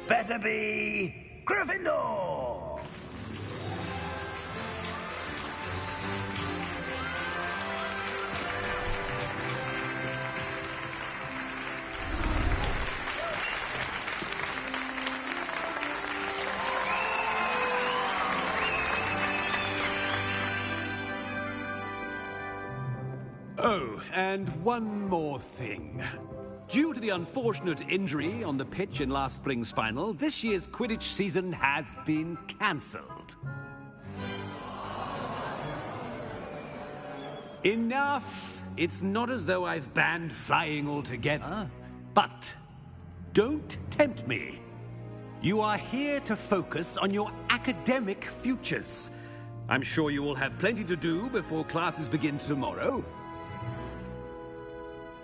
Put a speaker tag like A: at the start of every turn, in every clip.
A: better be Gryffindor!
B: Oh, and one more thing. Due to the unfortunate injury on the pitch in last spring's final, this year's Quidditch season has been cancelled. Enough! It's not as though I've banned flying altogether, but don't tempt me. You are here to focus on your academic futures. I'm sure you will have plenty to do before classes begin tomorrow.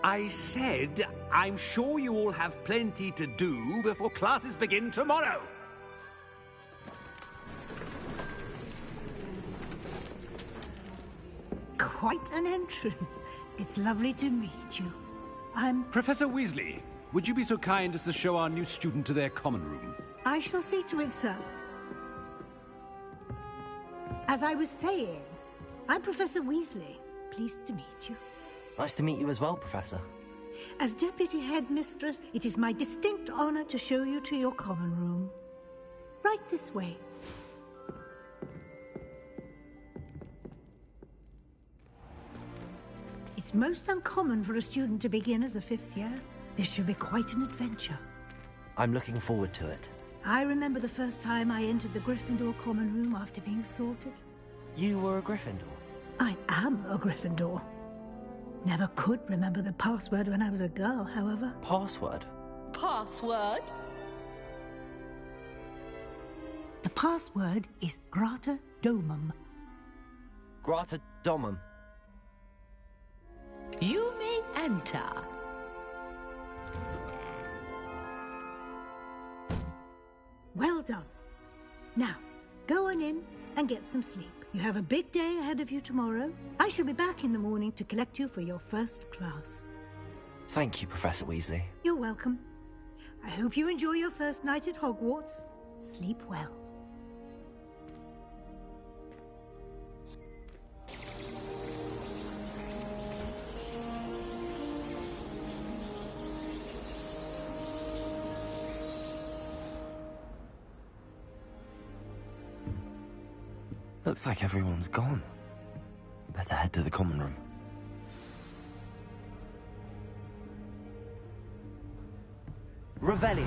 B: I said, I'm sure you all have plenty to do before classes begin tomorrow.
C: Quite an entrance. It's lovely to meet you. I'm...
B: Professor Weasley, would you be so kind as to show our new student to their common room?
C: I shall see to it, sir. As I was saying, I'm Professor Weasley. Pleased to meet you.
D: Nice to meet you as well, Professor.
C: As Deputy Headmistress, it is my distinct honor to show you to your common room. Right this way. It's most uncommon for a student to begin as a fifth year. This should be quite an adventure.
D: I'm looking forward to it.
C: I remember the first time I entered the Gryffindor common room after being sorted.
D: You were a Gryffindor?
C: I am a Gryffindor. Never could remember the password when I was a girl, however.
D: Password?
E: Password?
C: The password is Grata Domum.
D: Grata Domum.
E: You may enter.
C: Well done. Now, go on in and get some sleep. You have a big day ahead of you tomorrow. I shall be back in the morning to collect you for your first class.
D: Thank you, Professor Weasley.
C: You're welcome. I hope you enjoy your first night at Hogwarts. Sleep well.
D: Looks like everyone's gone. Better head to the common room. Revelio.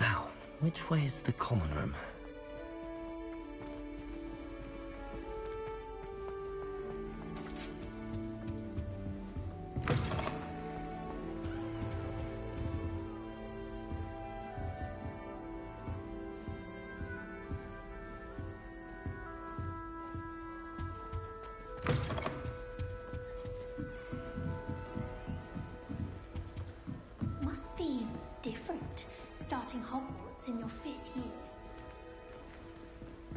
D: Now, which way is the common room?
F: Different, starting Hogwarts in your 5th year.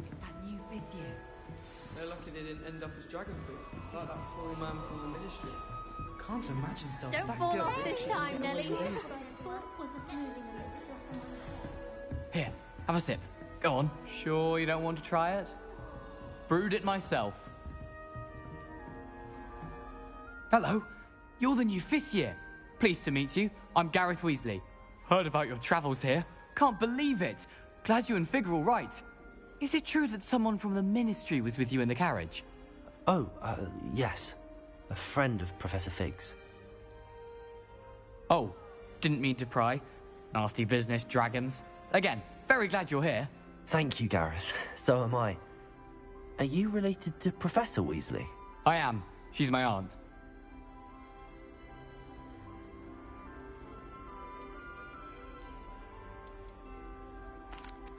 G: It's that new 5th year.
H: They're lucky they didn't end up as Dragonfruit, like that poor man from the Ministry.
G: Can't imagine stuff.
F: Don't fall off this time, Nelly. What was a smoothing?
I: Here, have a sip. Go on. Sure you don't want to try it? Brewed it myself. Hello, you're the new 5th year. Pleased to meet you. I'm Gareth Weasley. Heard about your travels here. Can't believe it. Glad you and Fig are all right. Is it true that someone from the Ministry was with you in the carriage?
D: Oh, yes. A friend of Professor Fig's.
I: Oh, didn't mean to pry. Nasty business, dragons. Again, very glad you're here.
D: Thank you, Gareth. So am I. Are you related to Professor Weasley?
I: I am. She's my aunt.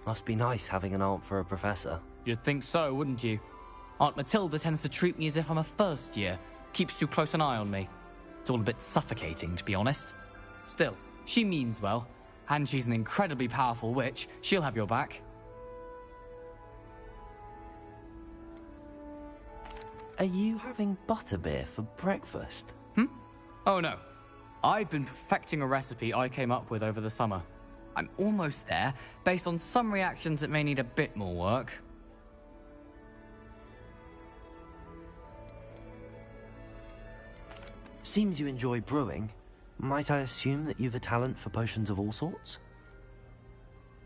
D: Must be nice having an aunt for a professor.
I: You'd think so, wouldn't you? Aunt Matilda tends to treat me as if I'm a first year. Keeps too close an eye on me. It's all a bit suffocating, to be honest. Still, she means well. And she's an incredibly powerful witch. She'll have your back.
D: Are you having butterbeer for breakfast?
I: Oh no. I've been perfecting a recipe I came up with over the summer. I'm almost there. Based on some reactions, it may need a bit more work.
D: Seems you enjoy brewing. Might I assume that you've a talent for potions of all sorts?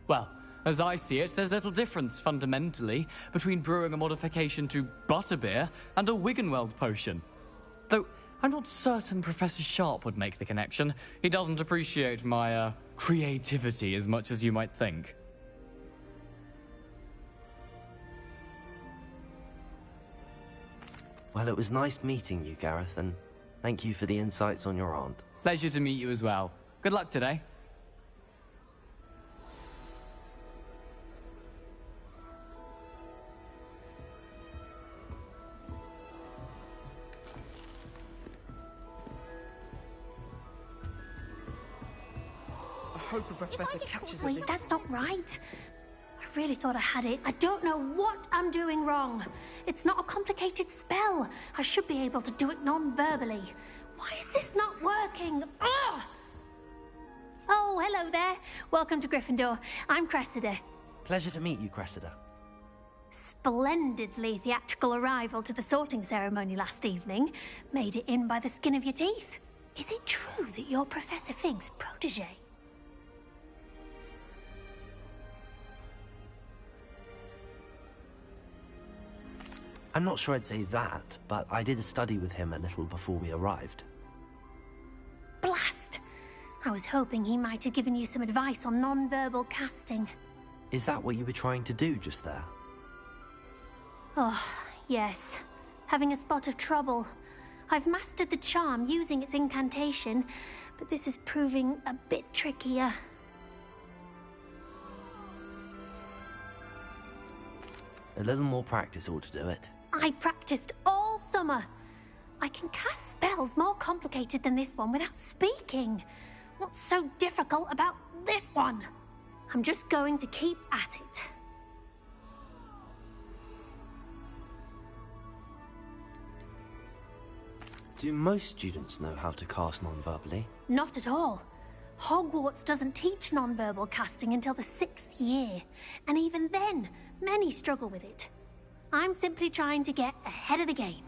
I: Well, as I see it, there's little difference, fundamentally, between brewing a modification to butterbeer and a Wiggenweld potion. Though, I'm not certain Professor Sharp would make the connection. He doesn't appreciate my, creativity as much as you might think.
D: Well, it was nice meeting you, Gareth, and thank you for the insights on your aunt.
I: Pleasure to meet you as well. Good luck today.
H: I hope a professor catches us.
F: Wait, that's not right. I really thought I had it. I don't know what I'm doing wrong. It's not a complicated spell. I should be able to do it non-verbally. Why is this not working? Ugh! Oh, hello there. Welcome to Gryffindor. I'm Cressida.
D: Pleasure to meet you, Cressida.
F: Splendidly theatrical arrival to the sorting ceremony last evening. Made it in by the skin of your teeth. Is it true that you're Professor Fig's protege?
D: I'm not sure I'd say that, but I did study with him a little before we arrived.
F: Blast! I was hoping he might have given you some advice on non-verbal casting.
D: Is that what you were trying to do just there?
F: Oh, yes. Having a spot of trouble. I've mastered the charm using its incantation, but this is proving a bit trickier.
D: A little more practice ought to do it.
F: I practiced all summer. I can cast spells more complicated than this one without speaking. What's so difficult about this one? I'm just going to keep at it.
D: Do most students know how to cast non-verbally?
F: Not at all. Hogwarts doesn't teach non-verbal casting until the 6th year, and even then, many struggle with it. I'm simply trying to get ahead of the game.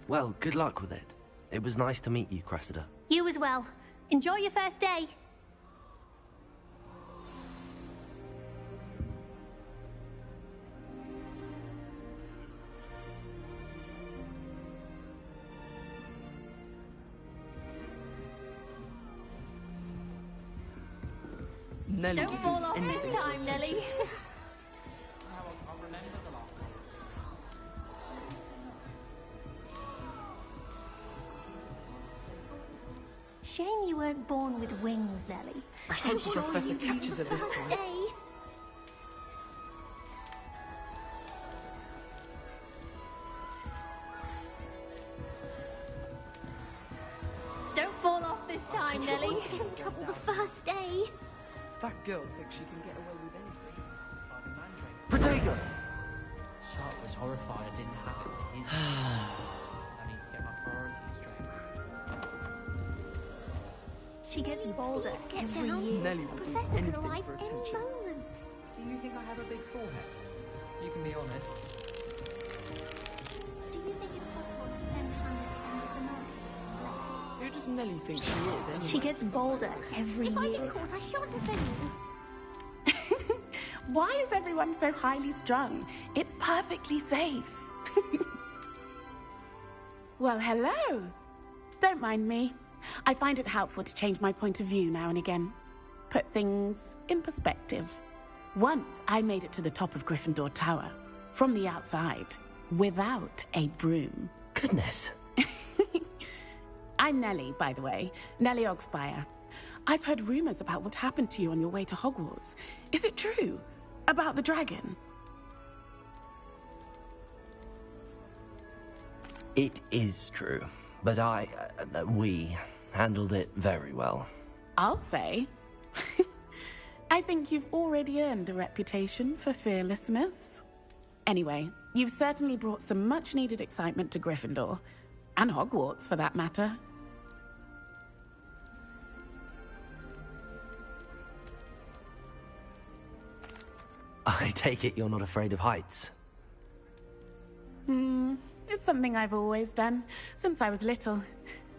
D: Well, good luck with it. It was nice to meet you, Cressida.
F: You as well. Enjoy your first day.
H: Nelly,
F: Don't fall off this time, Nelly. Shame you weren't born with wings, Nelly.
H: I hope the professor catches her this time.
F: Stay. Don't fall off this time, Nelly.
J: I want to get in trouble the first day.
H: That girl thinks she can get away with anything.
D: Protego!
G: Sharp was horrified I didn't have it in his I need to get my priorities straight.
F: She gets bolder
J: Get
F: every
J: down.
F: year.
H: Nelly
J: The
H: will do
J: professor could
H: anything
J: arrive
H: for
J: any
H: attention.
J: moment.
G: Do you think I have a big forehead? You can be honest.
F: Do you think it's possible to spend time at the end of the night?
H: Who does Nelly think she is, anyway?
F: She gets bolder every
J: If I
F: year.
J: get caught, I shan't defend you.
K: Why is everyone so highly strung? It's perfectly safe. Well, hello. Don't mind me. I find it helpful to change my point of view now and again. Put things in perspective. Once I made it to the top of Gryffindor Tower, from the outside, without a broom.
D: Goodness.
K: I'm Nellie, by the way. Nellie Ogspire. I've heard rumors about what happened to you on your way to Hogwarts. Is it true? About the dragon?
D: It is true, but we handled it very well.
K: I'll say. I think you've already earned a reputation for fearlessness. Anyway, you've certainly brought some much-needed excitement to Gryffindor. And Hogwarts, for that matter.
D: I take it you're not afraid of heights?
K: It's something I've always done, since I was little.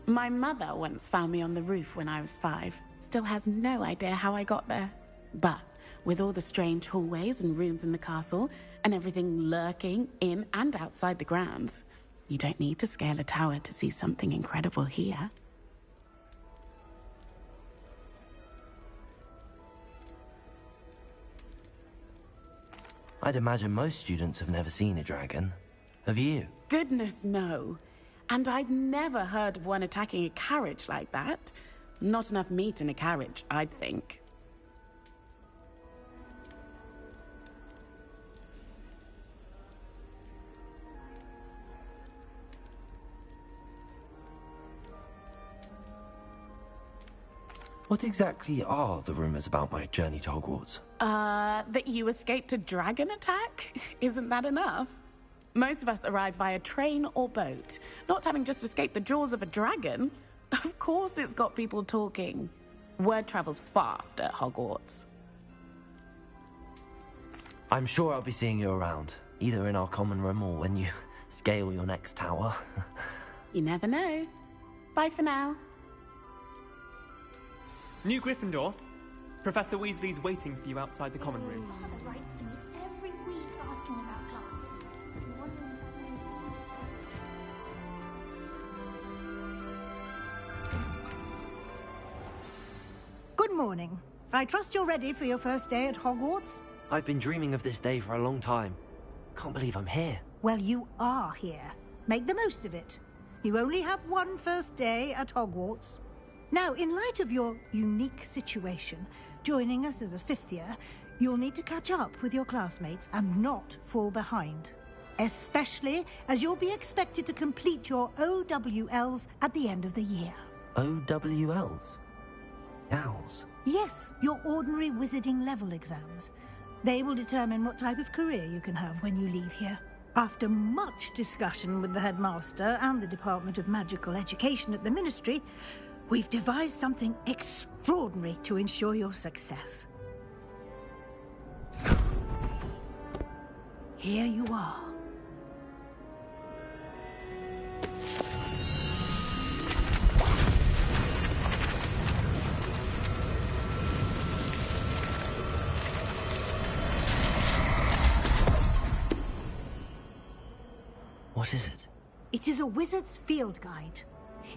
K: My mother once found me on the roof when I was 5. Still has no idea how I got there. But with all the strange hallways and rooms in the castle, and everything lurking in and outside the grounds, you don't need to scale a tower to see something incredible here.
D: I'd imagine most students have never seen a dragon. Have you?
K: Goodness, no. And I've never heard of one attacking a carriage like that. Not enough meat in a carriage, I'd think.
D: What exactly are the rumors about my journey to Hogwarts?
K: That you escaped a dragon attack? Isn't that enough? Most of us arrive via train or boat, not having just escaped the jaws of a dragon. Of course it's got people talking. Word travels fast at Hogwarts.
D: I'm sure I'll be seeing you around, either in our common room or when you scale your next tower.
K: You never know. Bye for now.
L: New Gryffindor. Professor Weasley's waiting for you outside the common room.
F: Father writes to me every week asking about classes. I'm wondering
C: Good morning. I trust you're ready for your first day at Hogwarts?
D: I've been dreaming of this day for a long time. Can't believe I'm here.
C: Well, you are here. Make the most of it. You only have one first day at Hogwarts. Now, in light of your unique situation, joining us as a 5th year, you'll need to catch up with your classmates and not fall behind. Especially as you'll be expected to complete your OWLs at the end of the year.
D: OWLs? Owls?
C: Yes, your ordinary wizarding level exams. They will determine what type of career you can have when you leave here. After much discussion with the headmaster and the Department of Magical Education at the Ministry, we've devised something extraordinary to ensure your success. Here you are.
D: What is it?
C: It is a wizard's field guide.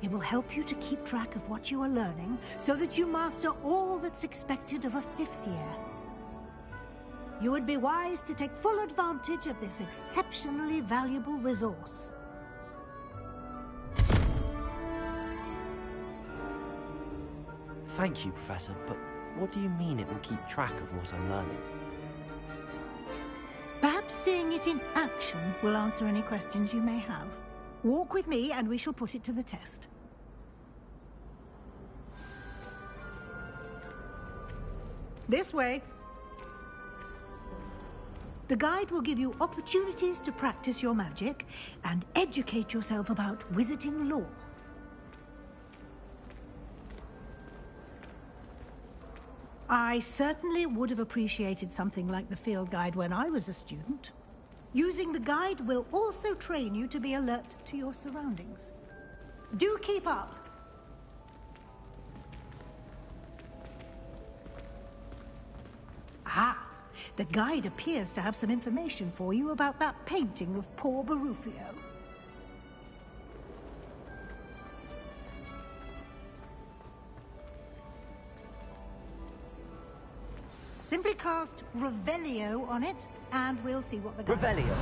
C: It will help you to keep track of what you are learning so that you master all that's expected of a 5th year. You would be wise to take full advantage of this exceptionally valuable resource.
D: Thank you, Professor, but what do you mean it will keep track of what I'm learning?
C: Perhaps seeing it in action will answer any questions you may have. Walk with me and we shall put it to the test. This way. The guide will give you opportunities to practice your magic and educate yourself about wizarding lore. I certainly would have appreciated something like the field guide when I was a student. Using the guide will also train you to be alert to your surroundings. Do keep up! Ah, the guide appears to have some information for you about that painting of poor Barufio. Simply cast Revelio on it, and we'll see what the guide...
D: Revelio!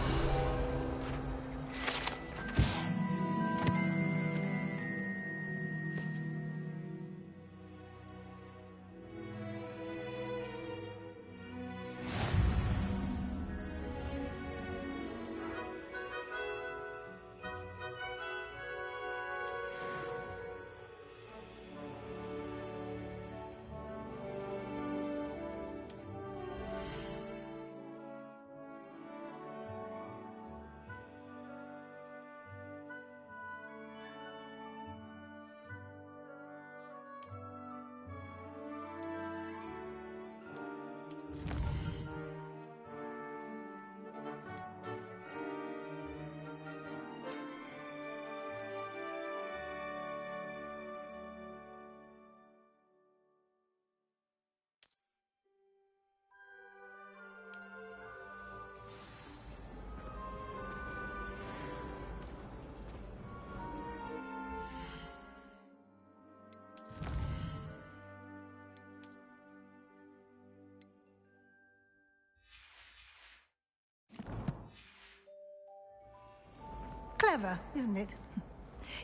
C: Clever, isn't it?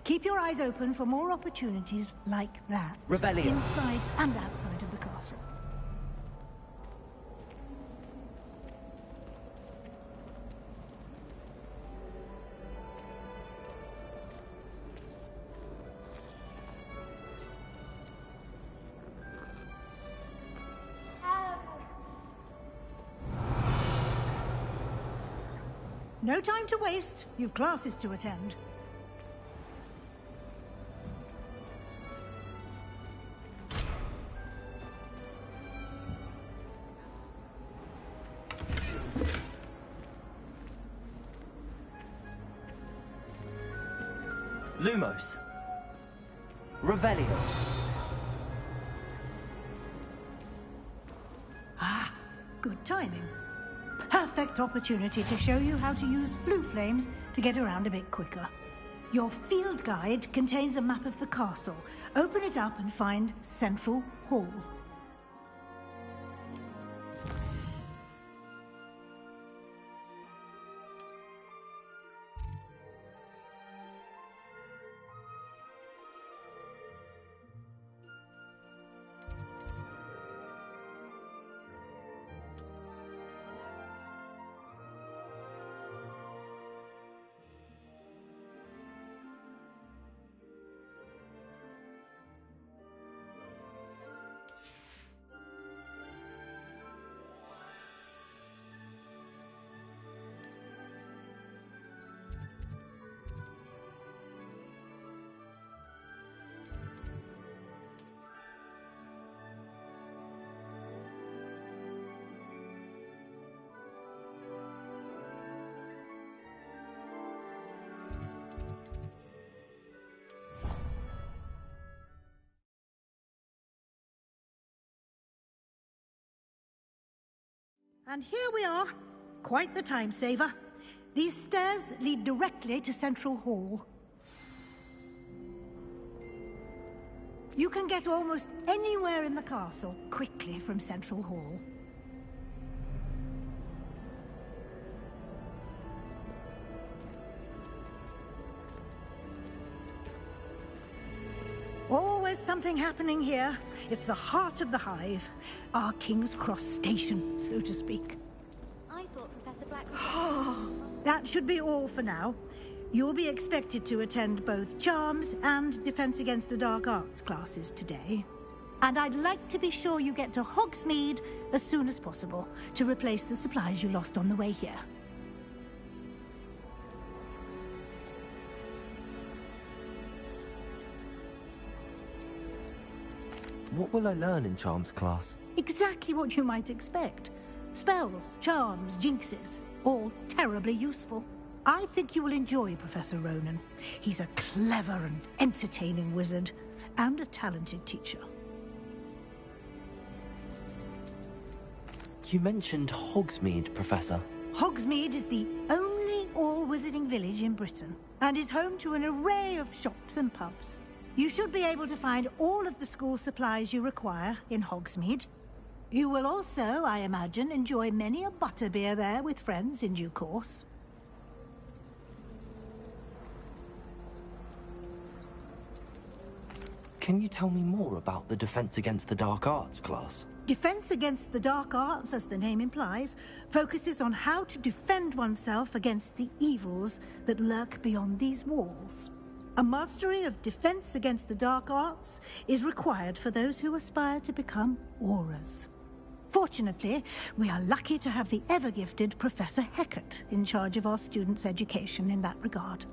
C: Keep your eyes open for more opportunities like that.
D: Rebellion.
C: Inside and outside of the castle. No time to waste. You've classes to attend.
D: Lumos. Revelio.
C: Ah, good timing. Perfect opportunity to show you how to use flue flames to get around a bit quicker. Your field guide contains a map of the castle. Open it up and find Central Hall. And here we are. Quite the time saver. These stairs lead directly to Central Hall. You can get almost anywhere in the castle quickly from Central Hall. Always something happening here. It's the heart of the hive. Our King's Cross station, so to speak.
J: I thought Professor Black was...
C: That should be all for now. You'll be expected to attend both Charms and Defense Against the Dark Arts classes today. And I'd like to be sure you get to Hogsmeade as soon as possible to replace the supplies you lost on the way here.
D: What will I learn in Charms class?
C: Exactly what you might expect. Spells, charms, jinxes, all terribly useful. I think you will enjoy Professor Ronan. He's a clever and entertaining wizard, and a talented teacher.
D: You mentioned Hogsmeade, Professor.
C: Hogsmeade is the only all-wizarding village in Britain, and is home to an array of shops and pubs. You should be able to find all of the school supplies you require in Hogsmeade. You will also, I imagine, enjoy many a butterbeer there with friends in due course.
D: Can you tell me more about the Defense Against the Dark Arts class?
C: Defense Against the Dark Arts, as the name implies, focuses on how to defend oneself against the evils that lurk beyond these walls. A mastery of Defense Against the Dark Arts is required for those who aspire to become Aurors. Fortunately, we are lucky to have the ever-gifted Professor Hecat in charge of our students' education in that regard.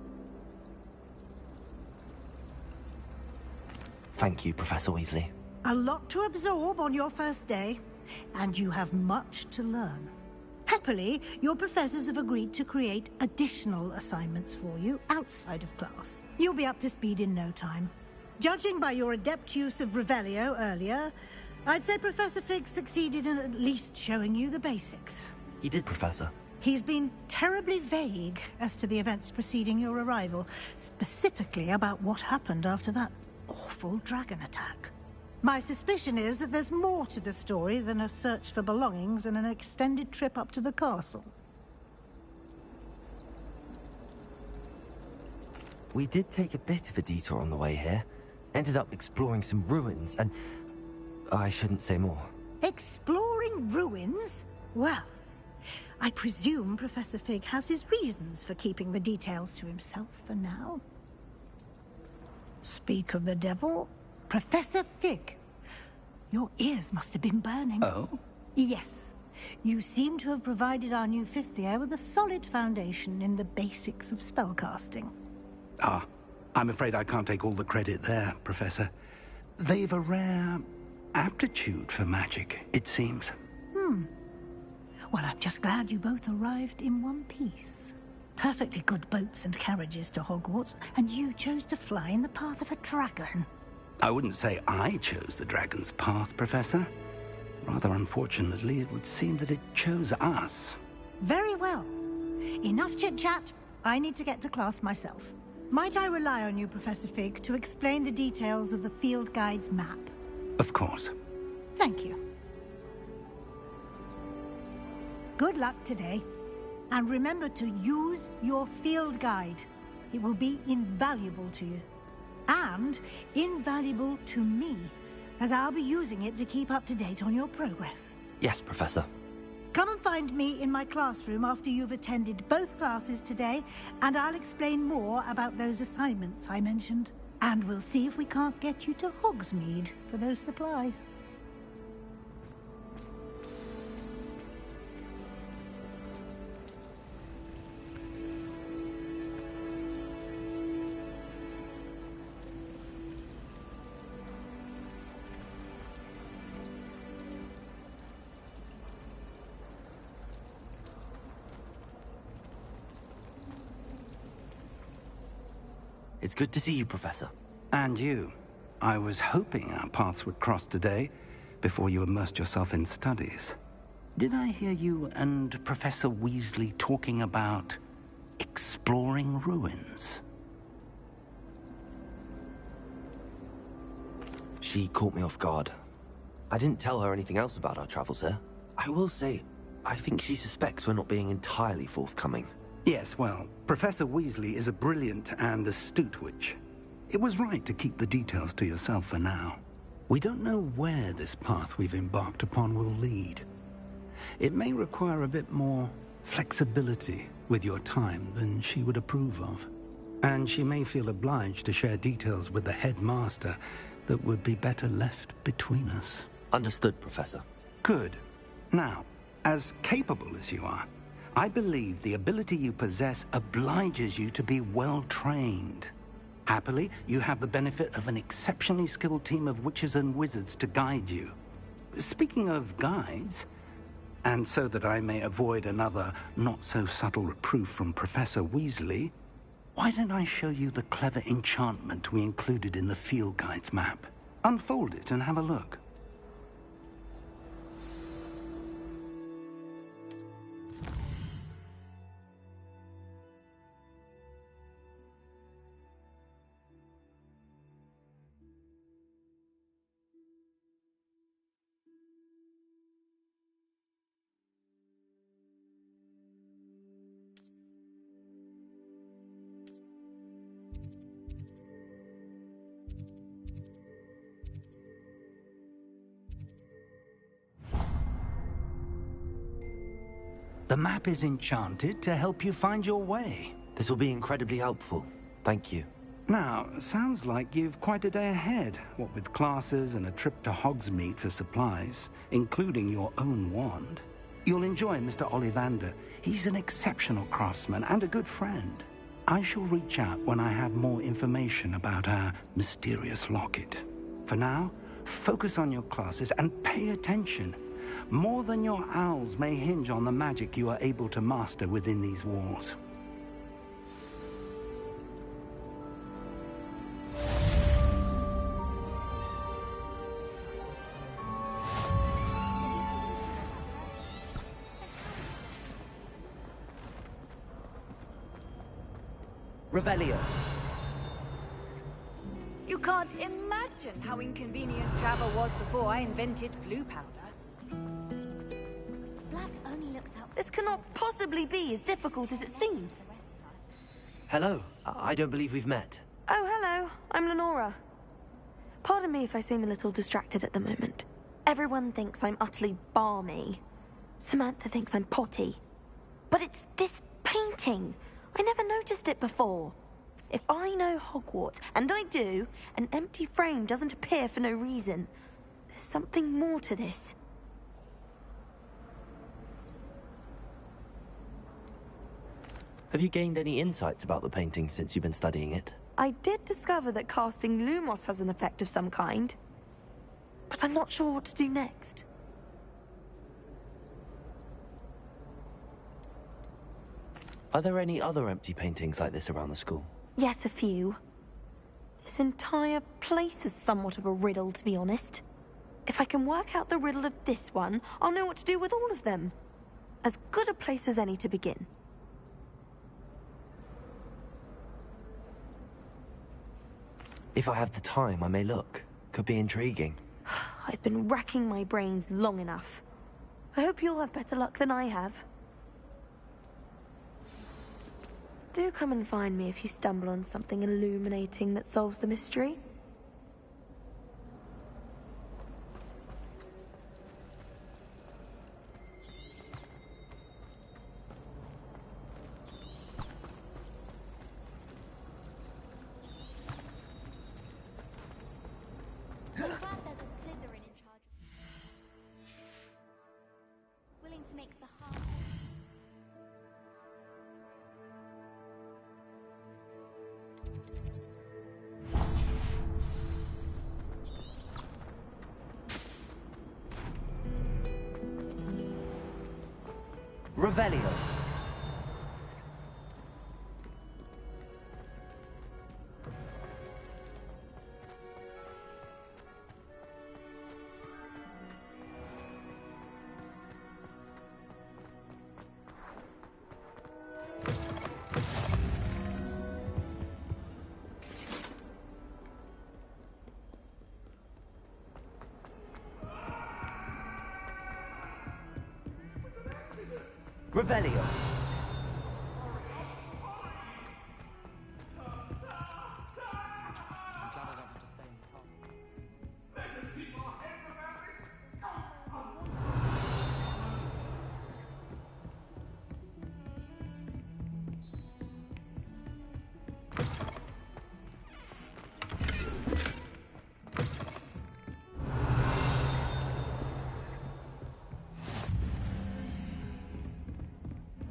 D: Thank you, Professor Weasley.
C: A lot to absorb on your first day, and you have much to learn. Happily, your professors have agreed to create additional assignments for you outside of class. You'll be up to speed in no time. Judging by your adept use of Revelio earlier, I'd say Professor Fig succeeded in at least showing you the basics.
D: He did, Professor.
C: He's been terribly vague as to the events preceding your arrival, specifically about what happened after that awful dragon attack. My suspicion is that there's more to the story than a search for belongings and an extended trip up to the castle.
D: We did take a bit of a detour on the way here. Ended up exploring some ruins and... I shouldn't say more.
C: Exploring ruins? Well, I presume Professor Fig has his reasons for keeping the details to himself for now. Speak of the devil, Professor Fig. Your ears must have been burning.
A: Oh?
C: Yes. You seem to have provided our new fifth year with a solid foundation in the basics of spellcasting.
A: Ah, I'm afraid I can't take all the credit there, Professor. They've a rare aptitude for magic, it seems.
C: Well, I'm just glad you both arrived in one piece. Perfectly good boats and carriages to Hogwarts, and you chose to fly in the path of a dragon.
A: I wouldn't say I chose the dragon's path, Professor. Rather unfortunately, it would seem that it chose us.
C: Very well. Enough chit-chat. I need to get to class myself. Might I rely on you, Professor Fig, to explain the details of the field guide's map?
A: Of course.
C: Thank you. Good luck today. And remember to use your field guide. It will be invaluable to you. And invaluable to me, as I'll be using it to keep up to date on your progress.
D: Yes, Professor.
C: Come and find me in my classroom after you've attended both classes today, and I'll explain more about those assignments I mentioned. And we'll see if we can't get you to Hogsmeade for those supplies.
D: It's good to see you, Professor.
A: And you. I was hoping our paths would cross today, before you immersed yourself in studies. Did I hear you and Professor Weasley talking about exploring ruins?
D: She caught me off guard. I didn't tell her anything else about our travels here. I will say, I think she suspects we're not being entirely forthcoming.
A: Yes, well, Professor Weasley is a brilliant and astute witch. It was right to keep the details to yourself for now. We don't know where this path we've embarked upon will lead. It may require a bit more flexibility with your time than she would approve of. And she may feel obliged to share details with the headmaster that would be better left between us.
D: Understood, Professor.
A: Good. Now, as capable as you are, I believe the ability you possess obliges you to be well trained. Happily, you have the benefit of an exceptionally skilled team of witches and wizards to guide you. Speaking of guides, and so that I may avoid another not-so-subtle reproof from Professor Weasley, why don't I show you the clever enchantment we included in the field guide's map? Unfold it and have a look. The map is enchanted to help you find your way.
D: This will be incredibly helpful. Thank you.
A: Now, sounds like you've quite a day ahead, what with classes and a trip to Hogsmeade for supplies, including your own wand. You'll enjoy Mr. Ollivander. He's an exceptional craftsman and a good friend. I shall reach out when I have more information about our mysterious locket. For now, focus on your classes and pay attention. More than your owls may hinge on the magic you are able to master within these walls.
M: Revelio.
N: You can't imagine how inconvenient travel was before I invented flu powder.
J: Black only looks out.
N: This cannot possibly be as difficult as it seems.
D: Hello. I don't believe we've met.
M: Oh, hello. I'm Lenora. Pardon me if I seem a little distracted at the moment. Everyone thinks I'm utterly balmy. Samantha thinks I'm potty. But it's this painting. I never noticed it before. If I know Hogwarts, and I do, an empty frame doesn't appear for no reason. There's something more to this.
D: Have you gained any insights about the painting since you've been studying it?
M: I did discover that casting Lumos has an effect of some kind. But I'm not sure what to do next.
D: Are there any other empty paintings like this around the school?
M: Yes, a few. This entire place is somewhat of a riddle, to be honest. If I can work out the riddle of this one, I'll know what to do with all of them. As good a place as any to begin.
D: If I have the time, I may look. Could be intriguing.
M: I've been racking my brains long enough. I hope you'll have better luck than I have. Do come and find me if you stumble on something illuminating that solves the mystery.
D: Revelio. Revelio.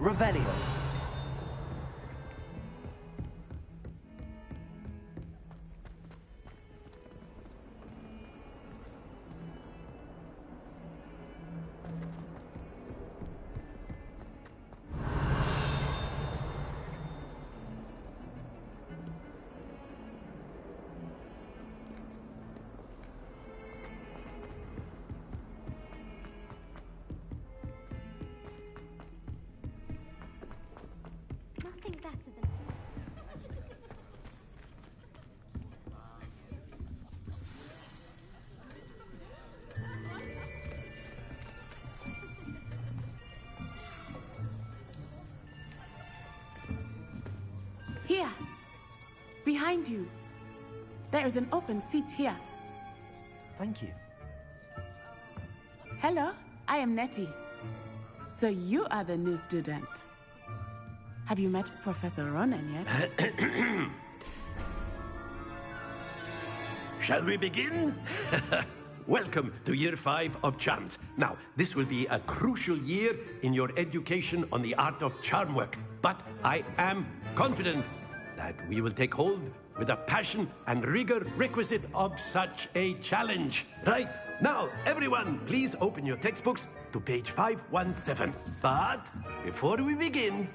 D: Revelio.
J: Nothing better than...
K: Here. Behind you. There is an open seat here.
D: Thank you.
K: Hello, I am Nettie. So you are the new student. Have you met Professor Ronan yet?
O: Shall we begin? Welcome to Year 5 of Charms. Now, this will be a crucial year in your education on the art of charm work. But I am confident that we will take hold with the passion and rigor requisite of such a challenge. Right, now, everyone, please open your textbooks to page 517. But before we begin,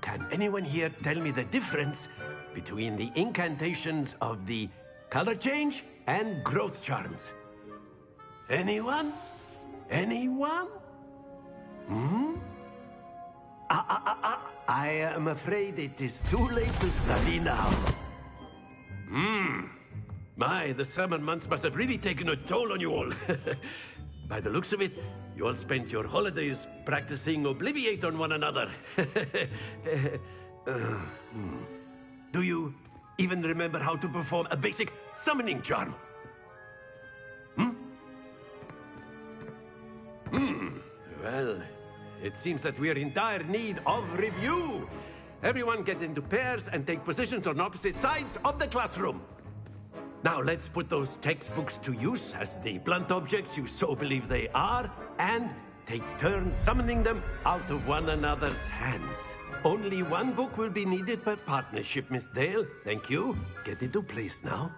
O: can anyone here tell me the difference between the incantations of the color change and growth charms? Anyone? Anyone? I am afraid it is too late to study now. My, the summer months must have really taken a toll on you all. By the looks of it, you all spent your holidays practicing Obliviate on one another. Do you even remember how to perform a basic summoning charm? Well, it seems that we are in dire need of review. Everyone get into pairs and take positions on opposite sides of the classroom. Now let's put those textbooks to use as the blunt objects you so believe they are, and take turns summoning them out of one another's hands. Only one book will be needed per partnership, Miss Dale. Thank you. Get into place now.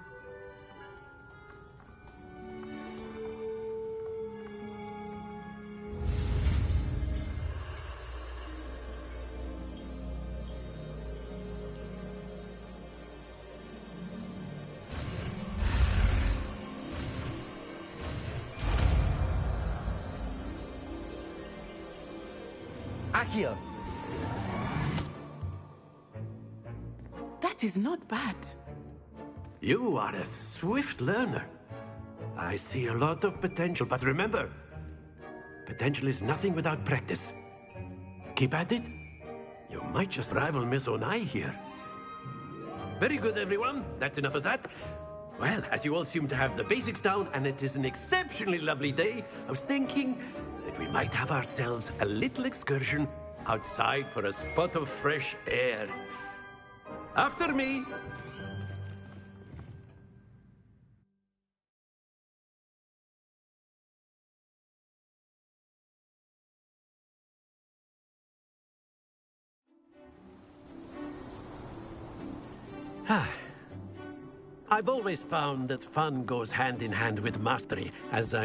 D: Accio!
K: That is not bad.
O: You are a swift learner. I see a lot of potential, but remember, potential is nothing without practice. Keep at it. You might just rival Miss Onai here. Very good, everyone. That's enough of that. Well, as you all seem to have the basics down, and it is an exceptionally lovely day, I was thinking that we might have ourselves a little excursion outside for a spot of fresh air. After me. I've always found that fun goes hand in hand with mastery, as I'm